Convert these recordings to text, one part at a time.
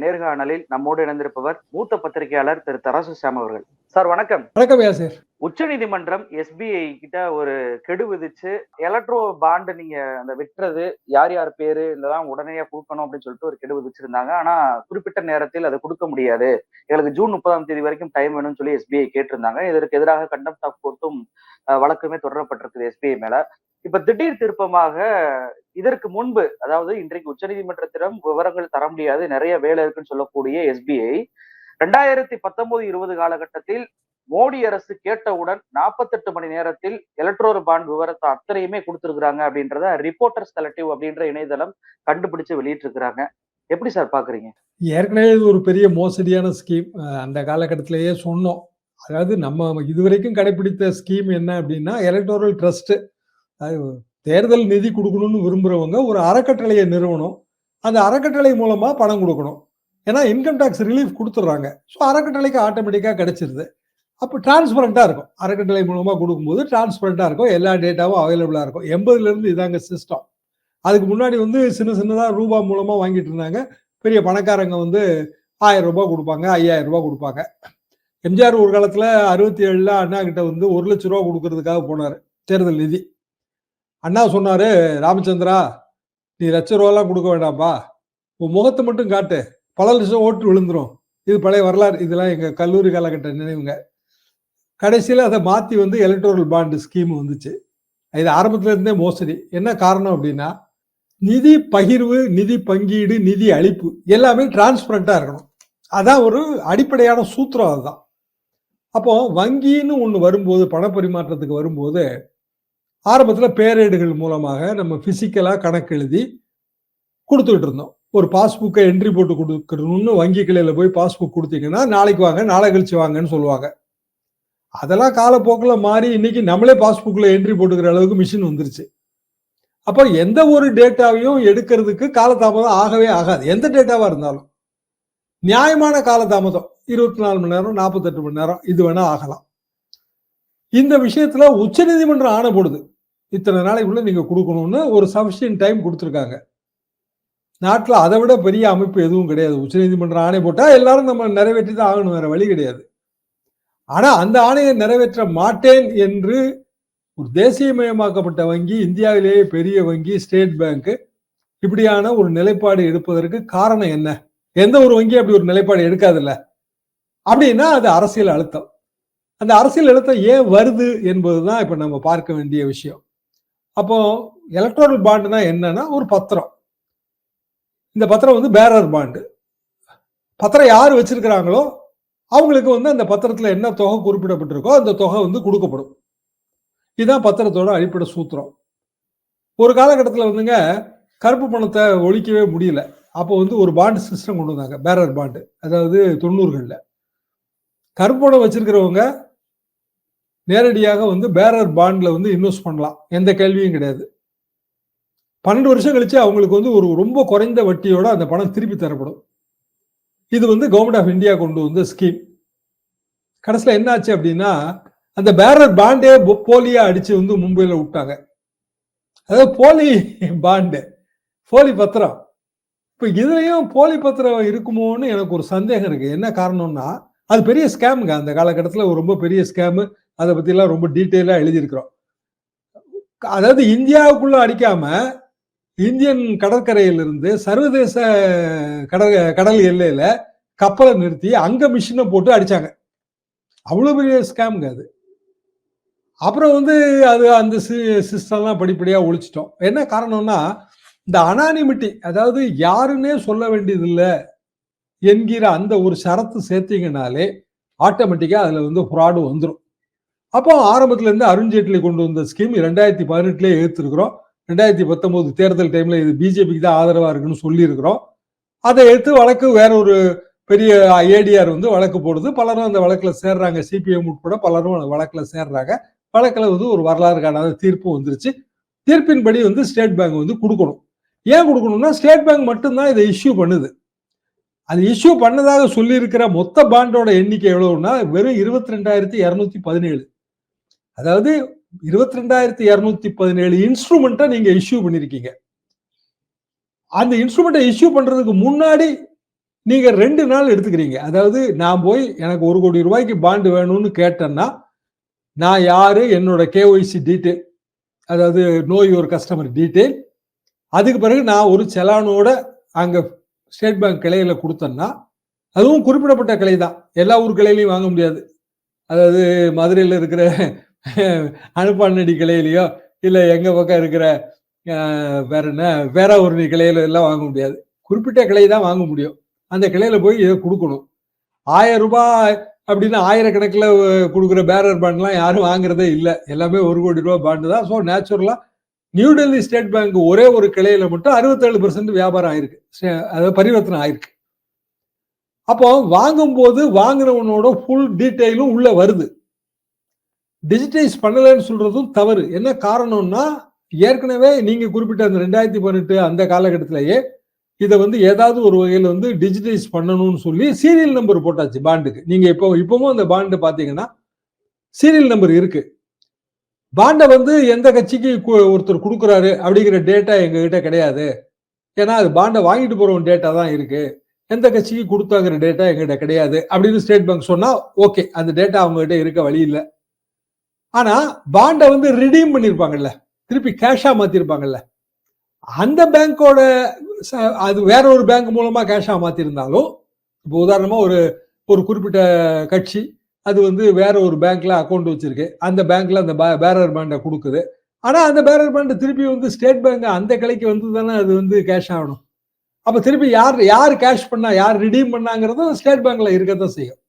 நேர்காணலில் நம்மோடு இணைந்திருப்பவர் மூத்த பத்திரிகையாளர் திரு தராசு சாம் அவர்கள். சார் வணக்கம். வணக்கம் சார். உச்சநீதிமன்றம் எஸ்பிஐ கிட்ட ஒரு கெடு விதிச்சு எலக்ட்ரோ பாண்ட் நீங்க அந்த விற்றது யார் யார் பேரு இதெல்லாம் உடனே கொடுக்கணும் அப்படின்னு சொல்லிட்டு ஒரு கெடு விதிச்சிருந்தாங்க. ஆனா குறிப்பிட்ட நேரத்தில் அதை கொடுக்க முடியாது, எங்களுக்கு ஜூன் 30 வரைக்கும் டைம் வேணும்னு சொல்லி எஸ்பிஐ கேட்டிருந்தாங்க. இதற்கு எதிராக கண்டெம்ட் ஆஃப் கோர்ட்டும் வழக்குமே தொடரப்பட்டிருக்குது எஸ்பிஐ மேல. இப்ப திடீர் திருப்பமாக இதற்கு முன்பு, அதாவது இன்றைக்கு உச்சநீதிமன்றத்திடம் விவரங்கள் தர முடியாது, நிறைய வேலை இருக்குன்னு சொல்லக்கூடிய எஸ்பிஐ 2019-20 காலகட்டத்தில் மோடி அரசு கேட்டவுடன் 48 மணி நேரத்தில் எலக்ட்ரோல் பாண்ட் விவரத்தை அத்தனையுமே கொடுத்திருக்கிறாங்க அப்படின்றத ரிப்போர்ட்டர்ஸ் கலெக்டிவ் அப்படின்ற இணையதளம் கண்டுபிடிச்சு வெளியிட்டு இருக்கிறாங்க. எப்படி சார் பாக்குறீங்க? ஏற்கனவே இது ஒரு பெரிய மோசடியான ஸ்கீம். அந்த காலகட்டத்திலேயே சொன்னோம். அதாவது நம்ம இதுவரைக்கும் கடைபிடித்த ஸ்கீம் என்ன அப்படின்னா, எலக்டோரல் ட்ரஸ்ட், தேர்தல் நிதி கொடுக்கணும்னு விரும்புறவங்க ஒரு அறக்கட்டளையை நிறுவனம், அந்த அறக்கட்டளை மூலமா பணம் கொடுக்கணும். ஏன்னா இன்கம் டாக்ஸ் ரிலீஃப் கொடுத்துட்றாங்க. ஸோ அறக்கட்டளைக்கு ஆட்டோமேட்டிக்காக கிடைச்சிருது. அப்போ டிரான்ஸ்பரண்டா இருக்கும். அறக்கட்டளை மூலமா கொடுக்கும்போது டிரான்ஸ்பரண்டா இருக்கும், எல்லா டேட்டாவும் அவைலபிளா இருக்கும். 80ல இதாங்க சிஸ்டம். அதுக்கு முன்னாடி சின்ன சின்னதா ரூபா மூலமா வாங்கிட்டு இருந்தாங்க. பெரிய பணக்காரங்க 1000 ரூபாய் கொடுப்பாங்க, 5000 ரூபாய் கொடுப்பாங்க. எம்ஜிஆர் ஒரு காலத்துல 67ல அண்ணா கிட்ட 1 லட்சம் ரூபா கொடுக்கறதுக்காக போனாரு தேர்தல் நிதி. அண்ணா சொன்னாரு, ராமச்சந்திரா நீ லட்ச ரூபாலாம் கொடுக்க வேண்டாம்பா, உன் முகத்தை மட்டும் காட்டு, பல லட்சம் ஓட்டு விழுந்துரும். இது பழைய வரலாறு, இதெல்லாம் எங்க கல்லூரி காலகட்ட நினைவுங்க. கடைசியில் அதை மாற்றி எலக்ட்ரோரல் பாண்டு ஸ்கீம் வந்துச்சு. இது ஆரம்பத்துல இருந்தே மோசடி. என்ன காரணம் அப்படின்னா, நிதி பகிர்வு, நிதி பங்கீடு, நிதி அளிப்பு எல்லாமே டிரான்ஸ்பரண்டா இருக்கணும். அதான் ஒரு அடிப்படையான சூத்திரம். அதுதான். அப்போ வங்கின்னு ஒன்று வரும்போது, பணப்பரிமாற்றத்துக்கு வரும்போது, ஆரம்பத்தில் பேரேடுகள் மூலமாக நம்ம பிசிக்கலா கணக்கு எழுதி கொடுத்துக்கிட்டு இருந்தோம். ஒரு பாஸ்புக்கை என்ட்ரி போட்டு கொடுக்கணும்னு வங்கி கிளையில போய் பாஸ்புக் கொடுத்தீங்கன்னா நாளைக்கு வாங்க, நாளை கழிச்சு வாங்கன்னு சொல்லுவாங்க. அதெல்லாம் காலப்போக்கில் மாறி இன்னைக்கு நம்மளே பாஸ்புக்ல என்ட்ரி போட்டுக்கிற அளவுக்கு மிஷின் வந்துருச்சு. அப்போ எந்த ஒரு டேட்டாவையும் எடுக்கிறதுக்கு காலதாமதம் ஆகவே ஆகாது. எந்த டேட்டாவா இருந்தாலும் நியாயமான காலதாமதம் 24 மணி நேரம், 48 மணி நேரம் இது வேணா ஆகலாம். இந்த விஷயத்துல உச்சநீதிமன்றம் ஆணை போடுது, இத்தனை நாளைக்குள்ள நீங்க கொடுக்கணும்னு ஒரு சஃபிஷியன்ட் டைம் கொடுத்துருக்காங்க. நாட்டில் அதை விட பெரிய அமைப்பு எதுவும் கிடையாது. உச்சநீதிமன்றம் ஆணை போட்டா எல்லாரும் நம்ம நிறைவேற்றி தான் ஆகணும், வேற வழி கிடையாது. ஆனா அந்த ஆணையை நிறைவேற்ற மாட்டேன் என்று ஒரு தேசியமயமாக்கப்பட்ட வங்கி, இந்தியாவிலேயே பெரிய வங்கி ஸ்டேட் பேங்க் இப்படியான ஒரு நிலைப்பாடு எடுப்பதற்கு காரணம் என்ன? எந்த ஒரு வங்கி அப்படி ஒரு நிலைப்பாடு எடுக்காதுல்ல. அப்படின்னா அது அரசியல் அழுத்தம். அந்த அரசியல் அழுத்தம் ஏன் வருது என்பதுதான் இப்ப நம்ம பார்க்க வேண்டிய விஷயம். அப்போ எலக்ட்ரோரல் பாண்டுனா என்னன்னா ஒரு பத்திரம். இந்த பத்திரம் பேரர் பாண்டு. பத்திரம் யார் வச்சிருக்கிறாங்களோ அவங்களுக்கு அந்த பத்திரத்துல என்ன தொகை குறிப்பிடப்பட்டிருக்கோ அந்த தொகை கொடுக்கப்படும். இதுதான் பத்திரத்தோட அடிப்படை சூத்திரம். ஒரு காலகட்டத்தில் கருப்பு பணத்தை ஒழிக்கவே முடியல. அப்போ ஒரு பாண்டு சிஸ்டம் கொண்டு வந்தாங்க, பேரர் பாண்டு. அதாவது 90களில் கருப்பு பணம் வச்சிருக்கிறவங்க நேரடியாக பேரர் பாண்ட்ல இன்வெஸ்ட் பண்ணலாம், எந்த கேள்வியும் கிடையாது. 12 வருஷம் கழிச்சு அவங்களுக்கு ஒரு ரொம்ப குறைந்த வட்டியோட அந்த பணம் திருப்பி தரப்படும். இது கவர்மெண்ட் ஆஃப் இந்தியா கொண்டு வந்த ஸ்கீம். கடைசியில் என்ன ஆச்சு அப்படின்னா, அந்த பேரர் பாண்டே போலியா அடிச்சு மும்பையில விட்டாங்க. அதாவது போலி பாண்டு, போலி பத்திரம். இப்ப இதுலயும் போலி பத்திரம் இருக்குமோன்னு எனக்கு ஒரு சந்தேகம் இருக்கு. என்ன காரணம்னா, அது பெரிய ஸ்கேமுங்க. அந்த காலகட்டத்தில் ரொம்ப பெரிய ஸ்கேமு. அதை பத்தி எல்லாம் ரொம்ப டீட்டெயிலா எழுதியிருக்கிறோம். அதாவது இந்தியாவுக்குள்ள அடிக்காம இந்தியன் கடற்கரையிலிருந்து சர்வதேச கடல் எல்லையில கப்பலை நிறுத்தி அங்க மிஷினை போட்டு அடிச்சாங்க. அவ்வளவு பெரிய ஸ்கேமுங்க அது. அப்புறம் அது அந்த சிஸ்டம்லாம் படிப்படியா ஒழிச்சிட்டோம். என்ன காரணம்னா, இந்த அனானிமிட்டி, அதாவது யாருன்னே சொல்ல வேண்டியதில்லை என்கிற அந்த ஒரு ஷரத்து சேர்த்தீங்கனாலே ஆட்டோமேட்டிக்கா அதுல ஃப்ராடு வந்துடும். அப்போ ஆரம்பத்துல இருந்து அருண்ஜேட்லி கொண்டு வந்த ஸ்கீம் 2018 எடுத்திருக்கிறோம். 2019 தேர்தல் டைம்ல இது பிஜேபிக்கு தான் ஆதரவா இருக்குன்னு சொல்லி இருக்கிறோம். அதை எடுத்து வழக்கு வேற ஒரு பெரிய ஏடிஆர் வழக்கு போடுது. பலரும் அந்த வழக்குல சேர்றாங்க, சிபிஎம் உட்பட பலரும் வழக்குல சேர்றாங்க. வழக்குல ஒரு வரலாறு காணாத தீர்ப்பு வந்துருச்சு. தீர்ப்பின்படி ஸ்டேட் பேங்க் கொடுக்கணும். ஏன் கொடுக்கணும்னா, ஸ்டேட் பேங்க் மட்டும்தான் இதை இஷ்யூ பண்ணுது. அது இஷ்யூ பண்ணதாக சொல்லி இருக்கிற மொத்த பாண்டோட எண்ணிக்கை எவ்வளவுன்னா வெறும் 22,217. அதாவது 22,217 இன்ஸ்ட்ருமெண்ட்டை நீங்க இஷ்யூ பண்ணிருக்கீங்க. அந்த இன்ஸ்ட்ருமெண்ட்டை இஷ்யூ பண்றதுக்கு முன்னாடி நீங்க 2 நாள் எடுத்துக்கிறீங்க. அதாவது நான் போய் எனக்கு 1 கோடி ரூபாய்க்கு பாண்ட் வேணும்னு கேட்டேன்னா, நான் யாரு, என்னோட கேஒய்சி டீட்டெயில், அதாவது நோ யுவர் கஸ்டமர் டீட்டெயில், அதுக்கு பிறகு நான் ஒரு செலானோட அங்க ஸ்டேட் பேங்க் கிளையில கொடுத்தேன்னா, அதுவும் குறிப்பிடப்பட்ட கிளை தான். எல்லா ஊர் கிளையிலையும் வாங்க முடியாது. அதாவது மதுரையில இருக்கிற அனுப்பானடி கிளையிலையோ, இல்ல எங்க பக்கம் இருக்கிற வேற என்ன வேற ஒரு கிளையில எல்லாம் வாங்க முடியாது. குறிப்பிட்ட கிளை தான் வாங்க முடியும். அந்த கிளையில போய் இதை கொடுக்கணும். 1000 ரூபாய் அப்படின்னு ஆயிரக்கணக்கில் கொடுக்குற பேரர் பாண்ட்லாம் யாரும் வாங்குறதே இல்லை. எல்லாமே 1 கோடி ரூபாய் பாண்டு தான். ஸோ நேச்சுரலா நியூ டெல்லி ஸ்டேட் பேங்க் ஒரே ஒரு கிளையில மட்டும் 67% வியாபாரம் ஆயிருக்கு, அதாவது பரிவர்த்தனை ஆயிருக்கு. அப்போ வாங்கும்போது வாங்குறவனோட ஃபுல் டீட்டெயிலும் உள்ள வருது. டிஜிட்டைஸ் பண்ணலன்னு சொல்றதும் தவறு. என்ன காரணம்னா, ஏற்கனவே நீங்க குறிப்பிட்ட அந்த 2018 அந்த காலகட்டத்திலேயே இதை வந்து ஏதாவது ஒரு வகையில் வந்து டிஜிட்டைஸ் பண்ணணும்னு சொல்லி சீரியல் நம்பர் போட்டாச்சு பாண்டுக்கு. நீங்க இப்பவும் அந்த பாண்டு பாத்தீங்கன்னா சீரியல் நம்பர் இருக்கு. பாண்டை வந்து எந்த கட்சிக்கு ஒருத்தர் கொடுக்குறாரு அப்படிங்கிற டேட்டா எங்க கிட்ட கிடையாது. ஏன்னா அது பாண்டை வாங்கிட்டு போறவன் டேட்டா தான் இருக்கு. எந்த கட்சிக்கு கொடுத்தாங்கிற டேட்டா எங்கிட்ட கிடையாது அப்படின்னு ஸ்டேட் பேங்க் சொன்னா ஓகே, அந்த டேட்டா அவங்க கிட்ட இருக்க வழி இல்லை. ஆனா பாண்டை வந்து ரிடீம் பண்ணிருப்பாங்கல்ல, திருப்பி கேஷா மாத்திருப்பாங்கல்ல, அந்த பேங்கோட அது வேற ஒரு பேங்க் மூலமா கேஷா மாத்திருந்தாலும், இப்போ உதாரணமா ஒரு குறிப்பிட்ட கட்சி அது வந்து வேற ஒரு பேங்க்ல அக்கௌண்ட் வச்சிருக்கு, அந்த பேங்க்ல அந்த பேரர் பாண்டை கொடுக்குது. ஆனா அந்த பேரர் பாண்டை திருப்பி வந்து ஸ்டேட் பேங்க் அந்த கிளைக்கு வந்து தானே அது வந்து கேஷ் ஆகணும். அப்ப திருப்பி யார் கேஷ் பண்ணா, யார் ரிடீம் பண்ணாங்கிறதும் ஸ்டேட் பேங்க்ல இருக்கத்தான் செய்யும்.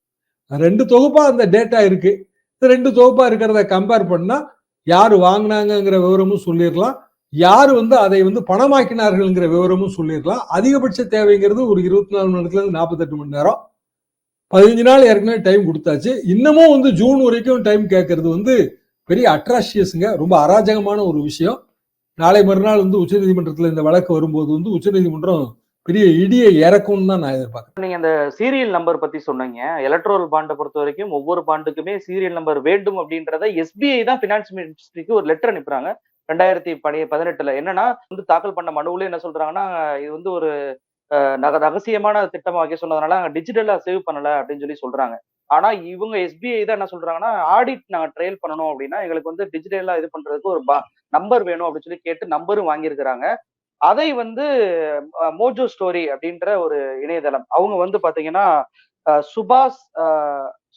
2 தொகுப்பா அந்த டேட்டா இருக்கு. இந்த 2 தொகுப்பா இருக்கிறத கம்பேர் பண்ணா யாரு வாங்கினாங்கிற விவரமும் சொல்லிடலாம், யாரு வந்து அதை வந்து பணமாக்கினார்கள்ங்கிற விவரமும் சொல்லிடலாம். அதிகபட்ச தேவைங்கிறது ஒரு 24 மணி நேரத்துல இருந்து 48 மணி நேரம். 15 நாள் ஏற்கனவே டைம் கொடுத்தாச்சு. இன்னமும் வந்து ஜூன் வரைக்கும் டைம் கேட்கறது வந்து பெரிய அட்ராஷியஸுங்க, ரொம்ப அராஜகமான ஒரு விஷயம். நாளை மறுநாள் வந்து உச்சநீதிமன்றத்தில் இந்த வழக்கு வரும்போது வந்து உச்சநீதிமன்றம் பெரிய இடியை இறக்கும்னு தான் நான் எதிர்பார்க்கிறேன். நீங்க அந்த சீரியல் நம்பர் பத்தி சொன்னீங்க. எலக்ட்ரல் பாண்டை பொறுத்த வரைக்கும் ஒவ்வொரு பாண்டுக்குமே சீரியல் நம்பர் வேண்டும் அப்படின்றத எஸ்பிஐ தான் பினான்ஸ் மினிஸ்ட்ரிக்கு ஒரு லெட்டர் அனுப்புறாங்க 2018. என்னன்னா வந்து தாக்கல் பண்ண மனுவுல என்ன சொல்றாங்கன்னா, இது வந்து ஒரு ரகசியமான திட்டமா வைக்க சொன்னதுனால டிஜிட்டலா சேவ் பண்ணல அப்படின்னு சொல்லி சொல்றாங்க. ஆனா இவங்க எஸ்பிஐ தான் என்ன சொல்றாங்கன்னா, ஆடிட் நாங்க ட்ரையல் பண்ணணும் அப்படின்னா எங்களுக்கு வந்து டிஜிட்டலா இது பண்றதுக்கு ஒரு நம்பர் வேணும் அப்படின்னு சொல்லி கேட்டு நம்பரும் வாங்கியிருக்கிறாங்க. அதை வந்து மோஜோ ஸ்டோரி அப்படின்ற ஒரு இணையதளம் அவங்க வந்து பாத்தீங்கன்னா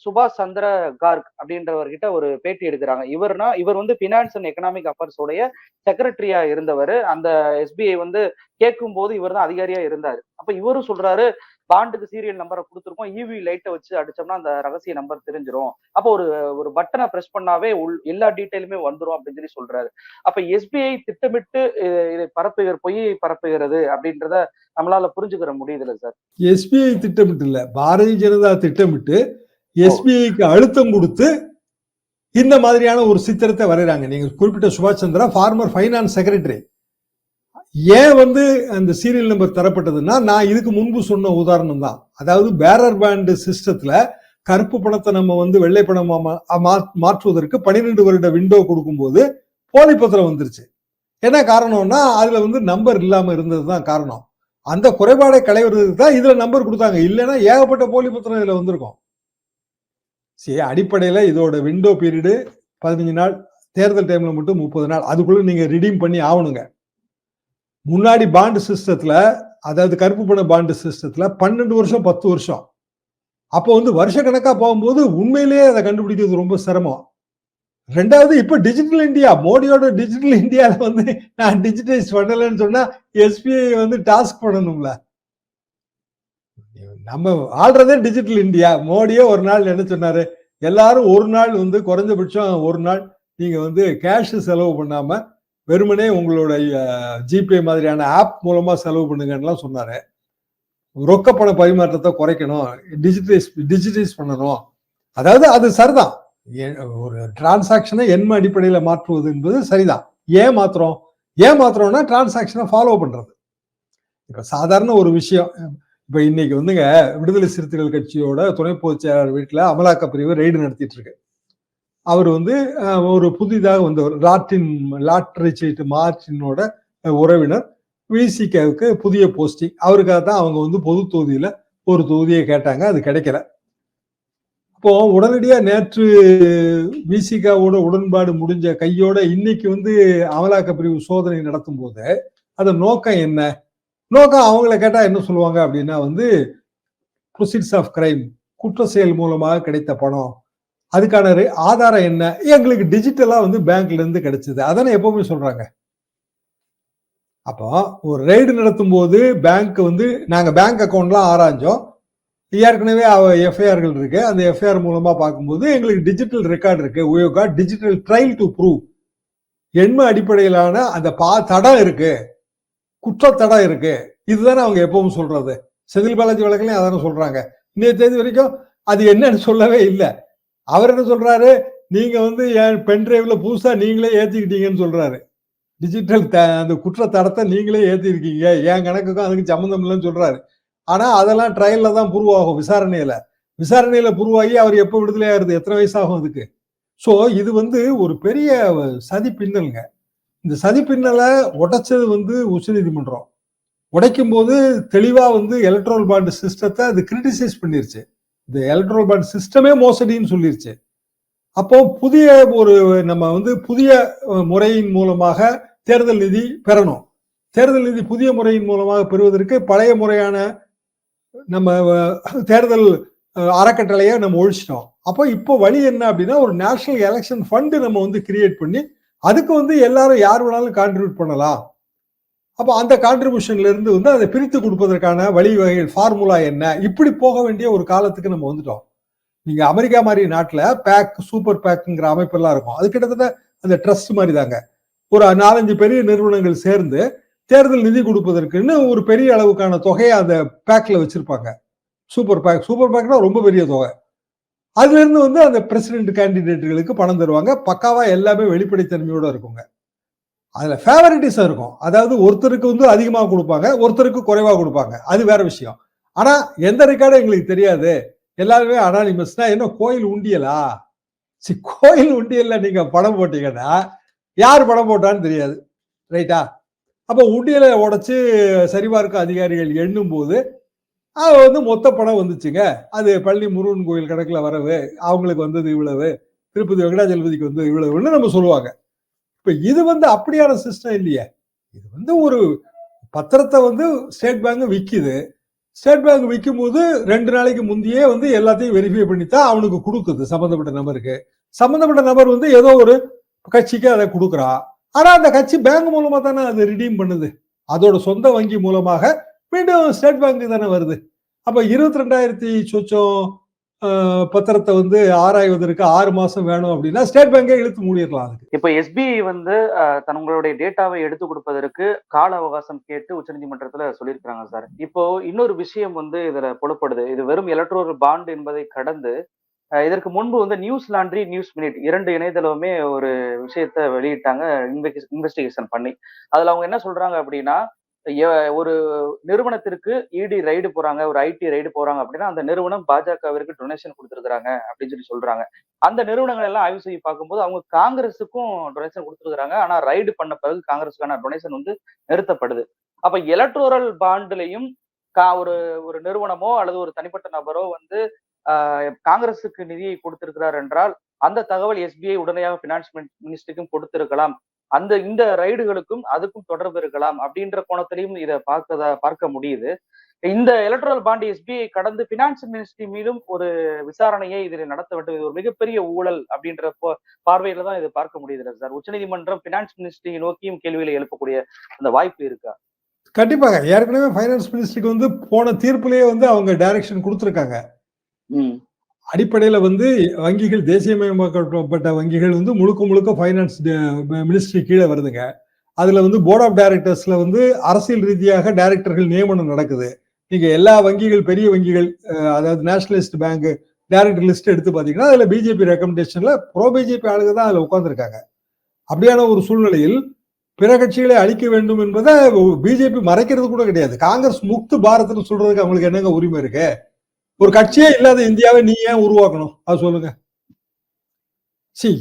சுபாஷ் சந்திர கார்க் அப்படின்றவர்கிட்ட ஒரு பேட்டி எடுக்கிறாங்க. இவர் வந்து பினான்ஸ் அண்ட் எக்கனாமிக் அஃபேர்ஸ் உடைய செக்ரட்டரியா இருந்தவர். அந்த எஸ்பிஐ வந்து கேட்கும் போது இவர் தான் அதிகாரியா இருந்தாரு. அப்ப இவரும் சொல்றாரு, பாண்டுக்கு சீரியல் நம்பரை கொடுத்துருக்கோம், இவி லைட்டை வச்சு அடிச்சோம்னா அந்த ரகசிய நம்பர் தெரிஞ்சிடும், அப்போ ஒரு பட்டனை பிரஸ் பண்ணாவே எல்லா டீட்டெயிலுமே வந்துடும் அப்படின்னு சொல்லி சொல்றாரு. அப்ப எஸ்பிஐ திட்டமிட்டு இதை பொய் பரப்புகிறது அப்படின்றத நம்மளால புரிஞ்சுக்கிற முடியுதுல்ல சார்? எஸ்பிஐ திட்டமிட்டு இல்ல, பாரதிய ஜனதா திட்டமிட்டு எஸ்பிஐக்கு அழுத்தம் கொடுத்து இந்த மாதிரியான ஒரு சித்திரத்தை வரைகிறாங்க. நீங்க குறிப்பிட்ட சுபாஷ் சந்திரா ஃபார்மர் ஃபைனான்ஸ் செக்ரட்டரி. ஏன் வந்து அந்த சீரியல் நம்பர் தரப்பட்டதுன்னா, நான் இதுக்கு முன்பு சொன்ன உதாரணம் தான். அதாவது பேரர் பேண்ட் சிஸ்டத்துல கருப்பு பணத்தை நம்ம வந்து வெள்ளை பணமா மாற்றுவதற்கு 12 வருட விண்டோ கொடுக்கும்போது போலி பத்திரம் வந்துருச்சு. என்ன காரணம்னா, அதுல வந்து நம்பர் இல்லாம இருந்தது தான் காரணம். அந்த குறைபாடை களைவதற்கு தான் இதுல நம்பர் கொடுத்தாங்க. இல்லைன்னா ஏகப்பட்ட போலி பத்திரம் இதுல வந்திருக்கும். சரி, அடிப்படையில இதோட விண்டோ பீரியடு 15 நாள், தேர்தல் டைம்ல மட்டும் 30 நாள். அதுக்குள்ள நீங்க ரிடீம் பண்ணி ஆகணுங்க. முன்னாடி பாண்டு சிஸ்டத்துல, அதாவது கருப்பு பண பாண்டு சிஸ்டத்துல 12 வருஷம் 10 வருஷம். அப்போ வந்து வருஷ கணக்கா போகும்போது உண்மையிலேயே அதை கண்டுபிடிக்கிறது ரொம்ப சிரமம். ரெண்டாவது, இப்ப டிஜிட்டல் இந்தியா, மோடியோட டிஜிட்டல் இந்தியால வந்து நான் டிஜிட்டைஸ் பண்ணலன்னு சொன்னா எஸ்பிஐ வந்து டாஸ்க் பண்ணணும்ல. நம்ம ஆள்றதே டிஜிட்டல் இந்தியா. மோடியே ஒரு நாள் என்ன சொன்னாரு, எல்லாரும் ஒரு நாள் வந்து குறைஞ்சபட்சம் ஒரு நாள் நீங்க வந்து கேஷ் செலவு பண்ணாம வெறுமனே உங்களுடைய ஜிபே மாதிரியான ஆப் மூலமா செலவு பண்ணுங்கன்னு சொன்னாரு. ரொக்க பண பரிமாற்றத்தை குறைக்கணும், டிஜிட்டைஸ் பண்ணணும். அதாவது அது சரிதான், ஒரு டிரான்சாக்சனை எண்ம அடிப்படையில மாற்றுவது என்பது சரிதான். ஏன் மாத்திரம்னா டிரான்சாக்சனை ஃபாலோ பண்றது. இப்ப சாதாரண ஒரு விஷயம், இப்ப இன்னைக்கு வந்துங்க விடுதலை சிறுத்தைகள் கட்சியோட துணை பொதுச் செயலாளர் வீட்டுல அமலாக்க பிரிவு ரெய்டு நடத்திட்டு இருக்கு. அவர் வந்து ஒரு புதிதாக வந்தவர், லாட்டரி சீட்டு மார்டினோட உறவினர், விசிகேவுக்கு புதிய போஸ்டிங். அவருக்காக தான் அவங்க வந்து பொது தொகுதியில ஒரு தொகுதியை கேட்டாங்க, அது கிடைக்கல. அப்போ உடனடியா நேற்று விசிகாவோட உடன்பாடு முடிஞ்ச கையோட இன்னைக்கு வந்து அமலாக்க பிரிவு சோதனை நடத்தும் போது அதன் நோக்கம் என்ன? நோக்கம் அவங்கள கேட்டா என்ன சொல்லுவாங்க அப்படின்னா வந்து ப்ரொசீட்ஸ் ஆஃப் கிரைம், குற்ற செயல் மூலமாக கிடைத்த பணம், அதுக்கான ஆதாரம் என்ன? எங்களுக்கு டிஜிட்டலா வந்து பேங்க்ல இருந்து கிடைச்சது. அதானே எப்பவுமே சொல்றாங்க. அப்போ ஒரு ரெய்டு நடத்தும் போது பேங்க் வந்து நாங்க பேங்க் அக்கௌண்ட்லாம் ஆராய்ஞ்சோம். ஏற்கனவே எஃப்ஐஆர்கள் இருக்கு. அந்த எஃப்ஐஆர் மூலமா பார்க்கும்போது எங்களுக்கு டிஜிட்டல் ரெக்கார்டு இருக்கு. we have got digital trail to prove. எண்ம அடிப்படையிலான அந்த தடம் இருக்கு, குற்ற தடம் இருக்கு. இதுதானே அவங்க எப்பவும் சொல்றது. செந்தில் பாலாஜி வழக்கிலையும் அதானே சொல்றாங்க. இன்னைய தேதி வரைக்கும் அது என்னன்னு சொல்லவே இல்லை. அவர் என்ன சொல்றாரு, நீங்க வந்து என் பென் டிரைவ்ல புதுசா நீங்களே ஏத்திக்கிட்டீங்கன்னு சொல்றாரு. டிஜிட்டல் அந்த குற்ற தடத்தை நீங்களே ஏத்திருக்கீங்க, என் கணக்குக்கும் அதுக்கு சம்மந்தம் இல்லைன்னு சொல்றாரு. ஆனா அதெல்லாம் ட்ரையல்ல தான் ப்ரூவ் ஆகும். விசாரணையில ப்ரூவ் ஆகி அவர் எப்ப விடுதலை ஆகுது, எத்தனை வயசு ஆகும் அதுக்கு? சோ இது வந்து ஒரு பெரிய சதி பின்னல்ங்க. இந்த சதி பின்னலை உடைச்சது வந்து உச்சநீதிமன்றம். உடைக்கும் போது தெளிவா வந்து எலக்ட்ரல் பாண்ட் சிஸ்டத்தை அது கிரிட்டிசைஸ் பண்ணிருச்சு. இந்த எலக்ட்ரல் பாண்ட் சிஸ்டமே மோசடின்னு சொல்லிருச்சு. அப்போ புதிய ஒரு நம்ம வந்து புதிய முறையின் மூலமாக தேர்தல் நிதி பெறணும். தேர்தல் நிதி புதிய முறையின் மூலமாக பெறுவதற்கு பழைய முறையான நம்ம தேர்தல் அறக்கட்டளையை நம்ம ஒழிச்சிட்டோம். அப்போ இப்போ வழி என்ன அப்படின்னா ஒரு நேஷனல் எலெக்ஷன் ஃபண்ட் நம்ம வந்து கிரியேட் பண்ணி அதுக்கு வந்து எல்லாரும் யார் வேணாலும் கான்ட்ரிபியூட் பண்ணலாம். அப்போ அந்த கான்ட்ரிபியூஷன்ல இருந்து வந்து அதை பிரித்து கொடுப்பதற்கான வழிவகைகள், ஃபார்முலா என்ன, இப்படி போக வேண்டிய ஒரு காலத்துக்கு நம்ம வந்துட்டோம். நீங்க அமெரிக்கா மாதிரி நாட்டுல பேக், சூப்பர் பேக்ங்கிற அமைப்பெல்லாம் இருக்கும். அது கிட்டத்தட்ட அந்த ட்ரஸ்ட் மாதிரி தாங்க. ஒரு 4-5 பெரிய நிறுவனங்கள் சேர்ந்து தேர்தல் நிதி கொடுப்பதற்குன்னு ஒரு பெரிய அளவுக்கான தொகையை அந்த பேக்ல வச்சிருப்பாங்க. சூப்பர் பேக்னா ரொம்ப பெரிய தொகை. அதுல இருந்து வந்து அந்த பிரசிடென்ட் கேண்டிடேட்டுகளுக்கு பணம் தருவாங்க. பக்காவா எல்லாமே வெளிப்படைத்தன்மையோட இருக்குங்க. அதுல ஃபேவரிட்டிஸம் இருக்கும். அதாவது ஒருத்தருக்கு வந்து அதிகமா கொடுப்பாங்க, ஒருத்தருக்கு குறைவா கொடுப்பாங்க. அது வேற விஷயம். ஆனா எந்த ரெக்கார்டும் எங்களுக்கு தெரியாது, எல்லாருமே அனானிமஸ்னா என்ன கோயில் உண்டியலா? கோயில் உண்டியல்ல நீங்க பணம் போட்டீங்கன்னா யார் பணம் போட்டான்னு தெரியாது. ரைட்டா? அப்ப உண்டியலை உடைச்சு சரிபார்க்க அதிகாரிகள் எண்ணும் போது அது வந்து மொத்த பணம் வந்துச்சுங்க. அது பழனி முருகன் கோயில் கணக்குல வரவு, அவங்களுக்கு வந்தது இவ்வளவு, திருப்பதி வெங்கடாஜலபதிக்கு வந்தது இவ்வளவுன்னு நம்ம சொல்லுவாங்க. இப்ப இது வந்து அப்படியான சிஸ்டம் இல்லையே. இது வந்து ஒரு பத்திரத்தை வந்து ஸ்டேட் பேங்க் விக்குது. ஸ்டேட் பேங்க் விற்கும் போது 2 நாளைக்கு முந்தையே வந்து எல்லாத்தையும் வெரிஃபை பண்ணித்தான் அவனுக்கு கொடுக்குது சம்பந்தப்பட்ட நபருக்கு. சம்பந்தப்பட்ட நபர் வந்து ஏதோ ஒரு கட்சிக்கு அதை கொடுக்குறா. ஆனா அந்த கட்சி பேங்க் மூலமா தானே அதை ரிடீம் பண்ணுது. அதோட சொந்த வங்கி மூலமாக மீண்டும் ஸ்டேட் பேங்க் தானே வருது. அப்ப 22,000 சொச்சம் பத்திரத்தை வந்து ஆராய்வதற்கு 6 மாசம் வேணும் அப்படின்னா ஸ்டேட் பேங்கே இழுத்து மூடிடலாம் அதுக்கு. இப்ப எஸ்பிஐ வந்து தங்களுடைய டேட்டாவை எடுத்து கொடுப்பதற்கு கால அவகாசம் கேட்டு உச்சநீதிமன்றத்துல சொல்லியிருக்கிறாங்க சார். இப்போ இன்னொரு விஷயம் வந்து இதுல புலப்படுது. இது வெறும் எலக்ட்ரோரல் பாண்ட் என்பதை கடந்து இதற்கு முன்பு வந்து நியூஸ் லாண்ட்ரி, நியூஸ் மினிட் 2 இணையதளமுமே ஒரு விஷயத்த வெளியிட்டாங்க இன்வெஸ்டிகேஷன் பண்ணி. அதுல அவங்க என்ன சொல்றாங்க அப்படின்னா, ஒரு நிறுவனத்திற்கு இடி ரைடு போறாங்க, ஒரு ஐடி ரைடு போறாங்க அப்படின்னா, அந்த நிறுவனம் பாஜகவிற்கு டொனேஷன் கொடுத்திருக்கிறாங்க அப்படின்னு சொல்லி சொல்றாங்க. அந்த நிறுவனங்கள் எல்லாம் ஆய்வு செய்து பார்க்கும்போது அவங்க காங்கிரஸுக்கும் டொனேஷன் கொடுத்திருக்கிறாங்க. ஆனா ரைடு பண்ண பிறகு காங்கிரஸுக்கான டொனேஷன் வந்து நிறுத்தப்படுது. அப்ப எலக்ட்ரோரல் பாண்ட்லயும் ஒரு ஒரு நிறுவனமோ அல்லது ஒரு தனிப்பட்ட நபரோ வந்து காங்கிரசுக்கு நிதியை கொடுத்திருக்கிறார் என்றால் அந்த தகவல் எஸ்பிஐ உடனடியாக பினான்ஸ் மினிஸ்ட்ரிக்கும் கொடுத்திருக்கலாம். இந்த ரைடுகளுக்கும் அதுக்கும் தொடர்பு இருக்கலாம் அப்படின்ற கோணத்திலையும் இதை பார்க்க முடியுது. இந்த எலக்ட்ரல் பாண்ட் எஸ்பிஐ கடந்து பினான்ஸ் மினிஸ்ட்ரி மீதும் ஒரு விசாரணையை இதில் நடத்த வேண்டும். இது ஒரு மிகப்பெரிய ஊழல் அப்படின்ற பார்வையில தான் இதை பார்க்க முடியுது சார். உச்சநீதிமன்றம் பினான்ஸ் மினிஸ்ட்ரியை நோக்கியும் கேள்விகளை எழுப்பக்கூடிய அந்த வாய்ப்பு இருக்கா? கண்டிப்பாக. ஏற்கனவே ஃபைனான்ஸ் மினிஸ்ட்ரிக்கு வந்து போன தீர்ப்புலயே வந்து அவங்க டைரக்ஷன் கொடுத்திருக்காங்க. அடிப்படையில வந்து வங்கிகள் தேசியமயமாக்கப்பட்ட வங்கிகள் வந்து முழுக்க ஃபைனான்ஸ் மினிஸ்ட்ரி கீழே வருதுங்க. அதுல வந்து போர்ட் ஆஃப் டைரக்டர்ஸ்ல வந்து அரசியல் ரீதியாக டைரக்டர்கள் நியமனம் நடக்குது. நீங்க எல்லா வங்கிகள், பெரிய வங்கிகள், அதாவது நேஷனலிஸ்ட் பேங்க் டைரக்டர் லிஸ்ட் எடுத்து பாத்தீங்கன்னா அதுல பிஜேபி ரெக்கமெண்டேஷன்ல ப்ரோ பிஜேபி ஆளுங்க தான் அதுல உட்கார்ந்துருக்காங்க. அப்படியான ஒரு சூழ்நிலையில் பிற கட்சிகளை அழிக்க வேண்டும் என்பதை பிஜேபி மறைக்கிறது கூட கிடையாது. காங்கிரஸ் முக்து பாரத்னு சொல்றதுக்கு அவங்களுக்கு என்னங்க உரிமை இருக்கு? ஒரு கட்சியே இல்லாத இந்தியாவை நீ ஏன் உருவாக்கணும்? அது சொல்லுங்க.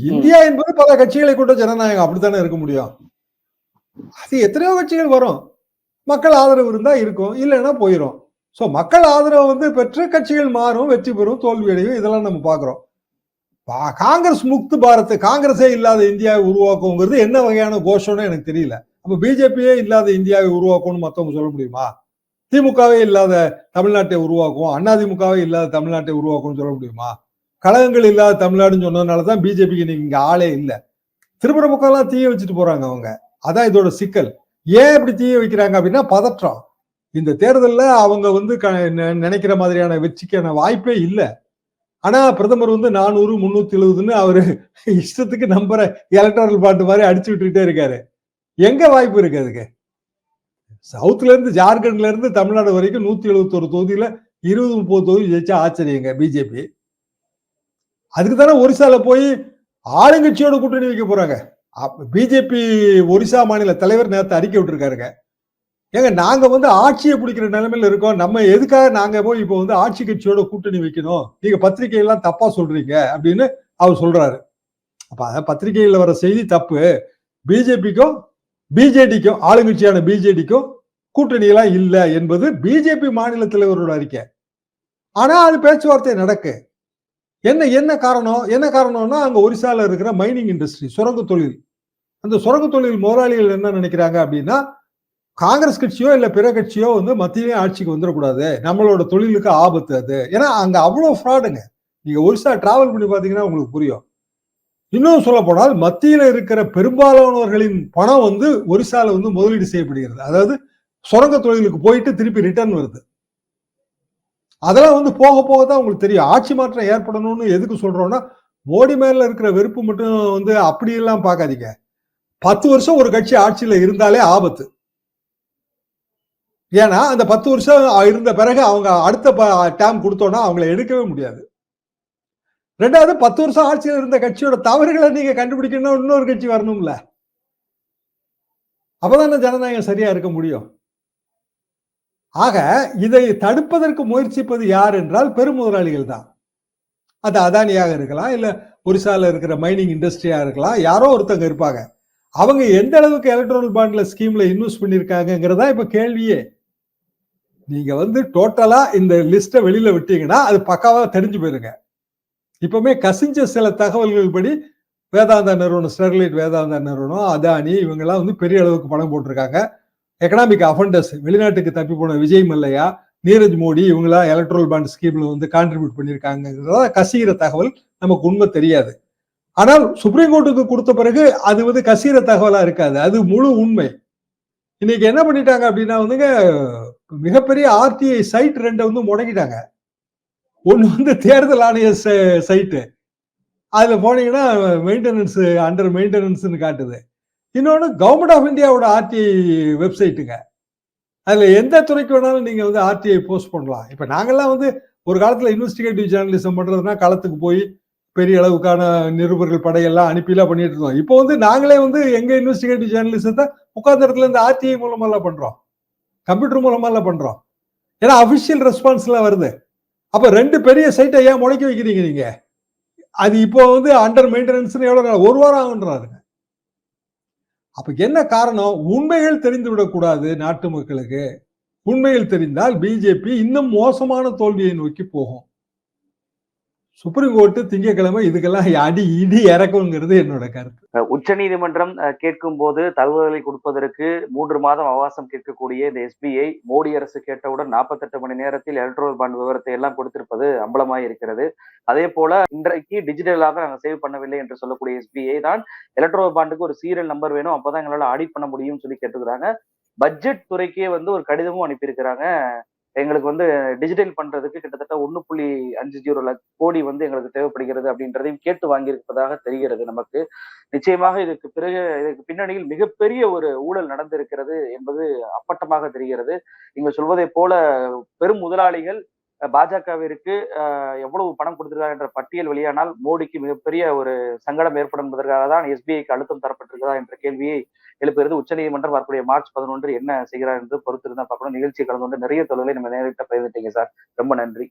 இந்தியா என்பது பல கட்சிகளை கொண்ட ஜனநாயகம், அப்படித்தானே இருக்க முடியும். அது எத்தனையோ கட்சிகள் வரும், மக்கள் ஆதரவு இருந்தா இருக்கும், இல்லைன்னா போயிடும். ஸோ மக்கள் ஆதரவு வந்து பெற்று கட்சிகள் மாறும், வெற்றி பெறும், தோல்வி அடையும், இதெல்லாம் நம்ம பார்க்குறோம். காங்கிரஸ் முக்து பாரத், காங்கிரஸே இல்லாத இந்தியாவை உருவாக்குங்கிறது என்ன வகையான கோஷம்னு எனக்கு தெரியல. அப்ப பிஜேபியே இல்லாத இந்தியாவை உருவாக்கும்னு மத்தவங்க சொல்ல முடியுமா? திமுகவே இல்லாத தமிழ்நாட்டை உருவாக்கும், அதிமுகவே இல்லாத தமிழ்நாட்டை உருவாக்கும்னு சொல்ல முடியுமா? கழகங்கள் இல்லாத தமிழ்நாடுன்னு சொன்னதுனாலதான் பிஜேபிக்கு இன்னைக்கு இங்க ஆளே இல்லை. திருப்புற பக்கம்லாம் தீய வச்சுட்டு போறாங்க அவங்க. அதான் இதோட சிக்கல். ஏன் இப்படி தீய வைக்கிறாங்க அப்படின்னா பதற்றம். இந்த தேர்தலில் அவங்க வந்து நினைக்கிற மாதிரியான வெற்றிக்கான வாய்ப்பே இல்லை. ஆனா பிரதமர் வந்து 400 370ன்னு அவரு இஷ்டத்துக்கு நம்பரை எலக்ட்ரல் பாண்ட் மாதிரி அடிச்சு விட்டுக்கிட்டே இருக்காரு. எங்க வாய்ப்பு இருக்கு அதுக்கு? சவுத்ல இருந்து ஜார்க்கண்ட்ல இருந்து தமிழ்நாடு வரைக்கும் 171 தொகுதியில 20-30 தொகுதி ஜெயிச்சா ஆச்சரியங்க பிஜேபி. அதுக்கு தானே ஒரிசால போய் ஆளுங்கட்சியோட கூட்டணி வைக்க போறாங்க. பிஜேபி ஒரிசா மாநில தலைவர் நேரத்தை அறிக்கை விட்டுருக்காருங்க. ஏங்க நாங்க வந்து ஆட்சியை பிடிக்கிற நிலைமையில இருக்கோம், நம்ம எதுக்காக நாங்க போய் இப்போ வந்து ஆட்சி கட்சியோட கூட்டணி வைக்கணும், நீங்க பத்திரிகையெல்லாம் தப்பா சொல்றீங்க அப்படின்னு அவர் சொல்றாரு. அப்ப பத்திரிகையில வர செய்தி தப்பு. பிஜேபிக்கும் பிஜேடிக்கும் ஆளுங்கட்சியான பிஜேடிக்கும் கூட்டணி எல்லாம் இல்லை என்பது பிஜேபி மாநில தலைவரோட அறிக்கை. ஆனா அது பேச்சுவார்த்தை நடக்கு. என்ன காரணம்? என்ன காரணம்னா அங்க ஒரிசால இருக்கிற மைனிங் இண்டஸ்ட்ரி, சுரங்க தொழில். அந்த சுரங்க தொழில் முதலாளிகள் என்ன நினைக்கிறாங்க அப்படின்னா, காங்கிரஸ் கட்சியோ இல்ல பிற கட்சியோ வந்து மத்திய ஆட்சிக்கு வந்துடக்கூடாது, நம்மளோட தொழிலுக்கு ஆபத்து அது. ஏன்னா அங்க அவ்வளவு ஃப்ராடுங்க. நீங்க ஒரிசா டிராவல் பண்ணி பாத்தீங்கன்னா உங்களுக்கு புரியும். இன்னும் சொல்ல போனால் மத்தியில இருக்கிற பெரும்பாலானவர்களின் பணம் வந்து ஒரிசால வந்து முதலீடு செய்யப்படுகிறது. அதாவது சுரங்க தொழிலுக்கு போயிட்டு திருப்பி ரிட்டர்ன் வருது. அதெல்லாம் வந்து போக போக தான் உங்களுக்கு தெரியும். ஆட்சி மாற்றம் ஏற்படணும்னு எதுக்கு சொல்றோம்னா, மோடி மேல இருக்கிற வெறுப்பு மட்டும் வந்து அப்படியெல்லாம் பார்க்காதீங்க. 10 வருஷம் ஒரு கட்சி ஆட்சியில இருந்தாலே ஆபத்து. ஏன்னா அந்த 10 வருஷம் இருந்த பிறகு அவங்க அடுத்த டேம் கொடுத்தோம்னா அவங்களை எடுக்கவே முடியாது. ரெண்டாவது 10 வருஷம் ஆட்சியில் இருந்த கட்சியோட தவறுகளை நீங்க கண்டுபிடிக்கணும், இன்னொரு கட்சி வரணும்ல. அப்பதானே ஜனநாயகம் சரியா இருக்க முடியும். ஆக இதை தடுப்பதற்கு முயற்சிப்பது யார் என்றால் பெரும் முதலாளிகள் தான். அது அதானியாக இருக்கலாம், இல்ல ஒரிசால இருக்கிற மைனிங் இண்டஸ்ட்ரியா இருக்கலாம், யாரோ ஒருத்தங்க இருப்பாங்க. அவங்க எந்த அளவுக்கு எலக்ட்ரல் பாண்ட்ல ஸ்கீம்ல இன்வெஸ்ட் பண்ணிருக்காங்கிறதா இப்ப கேள்வியே. நீங்க வந்து டோட்டலா இந்த லிஸ்ட வெளியில விட்டீங்கன்னா அது பக்காவா தெரிஞ்சு போயிருங்க. இப்பவுமே கசிஞ்ச சில தகவல்கள் படி வேதாந்தா நிறுவனம், ஸ்டெர்லைட் வேதாந்தா நிறுவனம், அதானி இவங்கெல்லாம் வந்து பெரிய அளவுக்கு பணம் போட்டிருக்காங்க. எக்கனாமிக் அஃபண்டர்ஸ், வெளிநாட்டுக்கு தப்பி போன விஜய் மல்லையா, நீரஜ் மோடி இவங்களாம் எலக்ட்ரல் பாண்ட் ஸ்கீம்ல வந்து கான்ட்ரிபியூட் பண்ணியிருக்காங்கிறத கசிகிற தகவல் நமக்கு உண்மை தெரியாது. ஆனால் சுப்ரீம் கோர்ட்டுக்கு கொடுத்த பிறகு அது வந்து கசிகிற தகவலா இருக்காது, அது முழு உண்மை. இன்னைக்கு என்ன பண்ணிட்டாங்க அப்படின்னா வந்துங்க, மிகப்பெரிய ஆர்டிஐ சைட் 2 வந்து முடங்கிட்டாங்க. ஒண்ணு வந்து தேர்தல் ஆணைய சைட்டு, அதுல போனீங்கன்னா மெயின்டெனன்ஸ் அண்டர் மெயின்டெனன்ஸ்னு காட்டுது. இன்னொன்னு கவர்மெண்ட் ஆஃப் இந்தியாவோட ஆர்டிஐ வெப்சைட்டுங்க. அதுல எந்த துறைக்கு வேணாலும் நீங்க வந்து ஆர்டிஐ போஸ்ட் பண்ணலாம். இப்ப நாங்கெல்லாம் வந்து ஒரு காலத்துல இன்வெஸ்டிகேட்டிவ் ஜேர்னலிசம் பண்றதுன்னா களத்துக்கு போய் பெரிய அளவுக்கான நிருபர்கள் படையெல்லாம் அனுப்பிலாம் பண்ணிட்டு இருந்தோம். இப்போ வந்து நாங்களே வந்து எங்க இன்வெஸ்டிகேட்டிவ் ஜேர்னலிசத்தை உட்கார்ந்த இடத்துல இந்த ஆர்டிஐ மூலமா எல்லாம் பண்றோம், கம்ப்யூட்டர் மூலமா எல்லாம் பண்றோம். ஏன்னா அபிஷியல் ரெஸ்பான்ஸ் எல்லாம் வருது. அப்ப 2 பெரிய சைட்டை ஏன் முடக்கி வைக்கிறீங்க நீங்க? அது இப்போ வந்து அண்டர் மெயின்டெனன்ஸ் எவ்வளவு நாள்? 1 வாரம் ஆகுன்றாருங்க. அப்ப என்ன காரணம்? உண்மைகள் தெரிந்து விடக்கூடாது நாட்டு மக்களுக்கு. உண்மைகள் தெரிந்தால் பிஜேபி இன்னும் மோசமான தோல்வியை நோக்கி போகும். சுப்ரீம் கோர்ட் திங்கட்கிழமை இதுக்கெல்லாம் அடி இடி இறக்குங்கிறது என்னோட கருத்து. உச்ச நீதிமன்றம் கேட்கும் போது தகவல்களை கொடுப்பதற்கு 3 மாதம் அவகாசம் கேட்கக்கூடிய இந்த எஸ்பிஐ மோடி அரசு கேட்டவுடன் 48 மணி நேரத்தில் எலக்ட்ரல் பாண்ட் விவரத்தை எல்லாம் கொடுத்திருப்பது அம்பலமாய் இருக்கிறது. அதே போல இன்றைக்கு டிஜிட்டலாக நாங்கள் சேவ் பண்ணவில்லை என்று சொல்லக்கூடிய எஸ்பிஐ தான் எலக்ட்ரல் பாண்டுக்கு ஒரு சீரியல் நம்பர் வேணும், அப்பதான் எங்களால ஆடிட் பண்ண முடியும்னு சொல்லி கேட்டுக்கிறாங்க. பட்ஜெட் துறைக்கே வந்து ஒரு கடிதமும் அனுப்பியிருக்கிறாங்க. எங்களுக்கு வந்து டிஜிட்டல் பண்றதுக்கு கிட்டத்தட்ட 1.50 கோடி வந்து எங்களுக்கு தேவைப்படுகிறது அப்படின்றதையும் கேட்டு வாங்கியிருப்பதாக தெரிகிறது நமக்கு. நிச்சயமாக இதற்கு பின்னணியில் மிகப்பெரிய ஒரு ஊழல் நடந்திருக்கிறது என்பது அப்பட்டமாக தெரிகிறது. நீங்க சொல்வதை போல பெரும் முதலாளிகள் பாஜகவிற்கு எவ்வளவு பணம் கொடுத்திருக்காங்க என்ற பட்டியல் வெளியானால் மோடிக்கு மிகப்பெரிய ஒரு சங்கடம் ஏற்படும் என்பதற்காக தான் எஸ்பிஐக்கு அழுத்தம் தரப்பட்டிருக்கிறதா என்ற கேள்வியை எழுப்புகிறது. உச்சநீதிமன்றம் வரக்கூடிய மார்ச் 11 என்ன செய்கிறார் என்று பொறுத்திருந்தா பார்க்கணும். நிகழ்ச்சி கலந்து கொண்டு நிறைய தொழிலை நம்ம நேரிட்ட பகிர்ந்துட்டீங்க சார். ரொம்ப நன்றி.